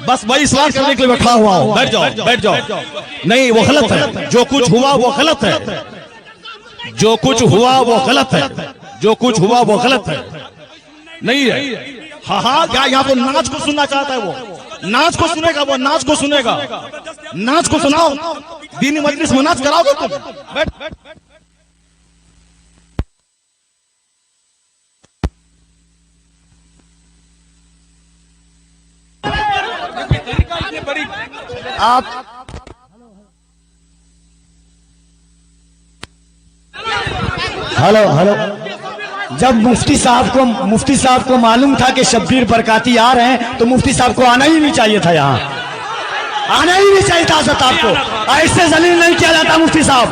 بس وہی اصلاح کرنے کے لیے بیٹھا ہوا ہوں. بیٹھ جاؤ بیٹھ جاؤ. نہیں وہ غلط ہے, جو کچھ ہوا وہ غلط ہے, جو کچھ ہوا وہ غلط ہے, جو کچھ ہوا وہ غلط ہے. نہیں ہے. ہاں ہاں کیا یہاں کو ناچ کو سننا چاہتا ہے, وہ ناچ کو سنے گا, وہ ناچ کو سنے گا. ناچ کو سناؤ, دینی مجلس میں ناچ کراؤ گے تم. بیٹھ. آپ ہلو ہلو جب مفتی صاحب کو معلوم تھا کہ شبیر برکاتی آ رہے ہیں تو مفتی صاحب کو آنا ہی نہیں چاہیے تھا, یہاں آنا ہی نہیں چاہیے تھا. حضرت آپ کو ایسے ذلیل نہیں کیا جاتا, مفتی صاحب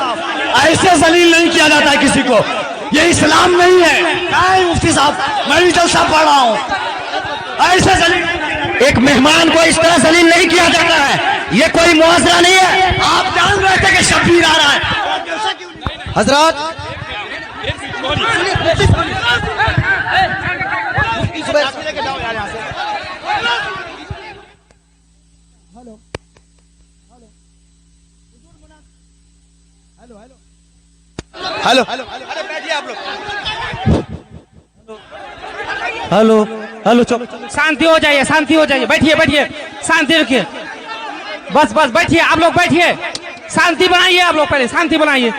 ایسے ذلیل نہیں کیا جاتا کسی کو, یہ اسلام نہیں ہے. نہیں مفتی صاحب, میں بھی جلسہ پڑھ رہا ہوں. ایسے ذلیل ایک مہمان کو اس طرح ذلیل نہیں کیا جاتا ہے, یہ کوئی معاذرہ نہیں ہے. آپ جان رہے تھے کہ شبیر آ رہا ہے. حضرات ہلو ہلو ہلو شانتی ہو جائیے, شانتی ہو جائیے, بیٹھیے بیٹھیے, شانتی رکھیے, بس بس بیٹھیے آپ لوگ, بیٹھیے, شانتی بنائیے آپ لوگ, پہلے شانتی بنائیے.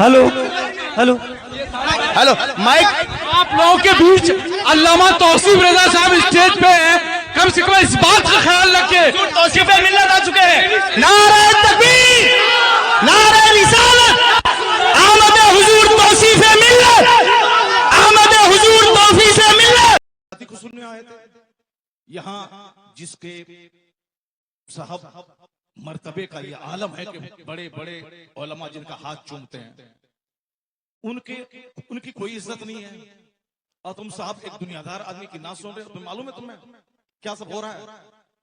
Hello hello hello mic. آپ لوگوں کے بیچ علامہ توصیف رضا صاحب اسٹیج پہ ہیں, کم سے کم اس بات کا خیال رکھیں. توصیف ملت آ چکے ہیں. نعرہ تکبیر, نعرہ رسالت, آمد حضور توصیف ملت, آمد حضور توصیف ملت. کو سننے آئے تھے یہاں, جس کے صاحب مرتبے کا یہ عالم ہے کہ بڑے بڑے علماء جن کا ہاتھ چومتے ہیں, ان کی کوئی عزت نہیں ہے, اور تم صاحب ایک دنیا دار آدمی کی نہ سن رہے ہو. تمہیں معلوم ہے تمہیں کیا سب ہو رہا ہے؟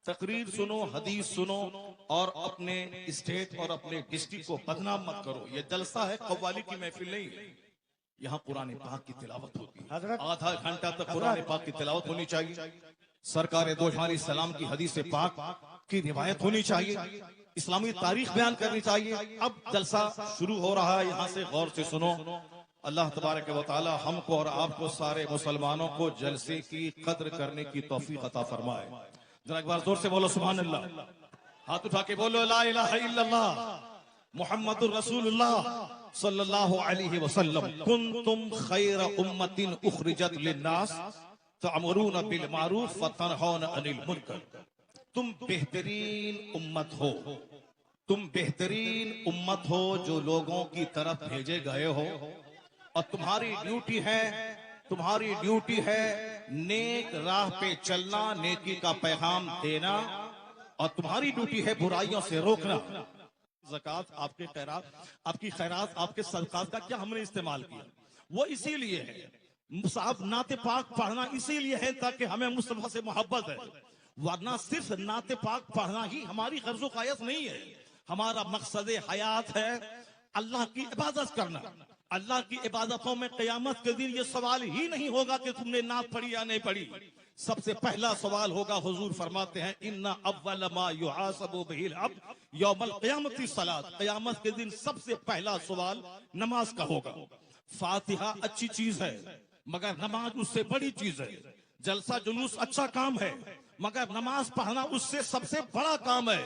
تقریر سنو, حدیث سنو, اور اپنے اسٹیٹ اور اپنے ڈسٹرکٹ کو بدنام مت کرو. یہ جلسہ ہے, قوالی کی محفل نہیں ہے. یہاں قرآن پاک کی تلاوت ہوتی ہے, آدھا گھنٹہ تک قرآن پاک کی تلاوت ہونی چاہیے. سرکار دو جہان السلام کی حدیث پاک کی روایت ہونی چاہیے, اسلامی تاریخ بیان کرنی چاہیے. اب جلسہ شروع ہو رہا ہے, یہاں سے غور سے سنو. اللہ تبارک و تعالی ہم کو اور آپ کو سارے مسلمانوں کو جلسے کی قدر کرنے کی توفیق عطا فرمائے. ذرا ایک بار زور سے بولو سبحان اللہ, ہاتھ اٹھا کے بولو لا الہ الا اللہ محمد الرسول اللہ صلی اللہ علیہ وسلم. کنتم خیر امت اخرجت للناس تأمرون بالمعروف وتنہون عن المنکر. تم بہترین امت ہو, تم بہترین امت ہو جو لوگوں کی طرف بھیجے گئے ہو, اور تمہاری ڈیوٹی ہے نیک راہ پہ چلنا, نیکی کا پیغام دینا, اور تمہاری ڈیوٹی ہے برائیوں سے روکنا. زکوٰۃ, آپ کے خیرات, آپ کی خیرات, آپ کے صدقات کا کیا ہم نے استعمال کیا؟ وہ اسی لیے ہے صاحب, نعت پاک پڑھنا اسی لیے ہے تاکہ ہمیں مصطفیٰ سے محبت ہے, ورنہ صرف نعت پاک پڑھنا ہی ہماری غرض و خواہش نہیں ہے. ہمارا مقصد حیات ہے اللہ کی عبادت کرنا. اللہ کی عبادتوں میں قیامت کے دن یہ سوال ہی نہیں ہوگا کہ تم نے نعت پڑھی یا نہیں پڑھی. سب سے پہلا سوال ہوگا, حضور فرماتے ہیں ان اول ما یحاسب بہ العبد یوم القیامت الصلاۃ. قیامت کے دن سب سے پہلا سوال نماز کا ہوگا. فاتحہ اچھی چیز ہے مگر نماز اس سے بڑی چیز ہے. جلسہ جلوس اچھا کام ہے مگر نماز پڑھنا اس سے سب سے بڑا کام ہے.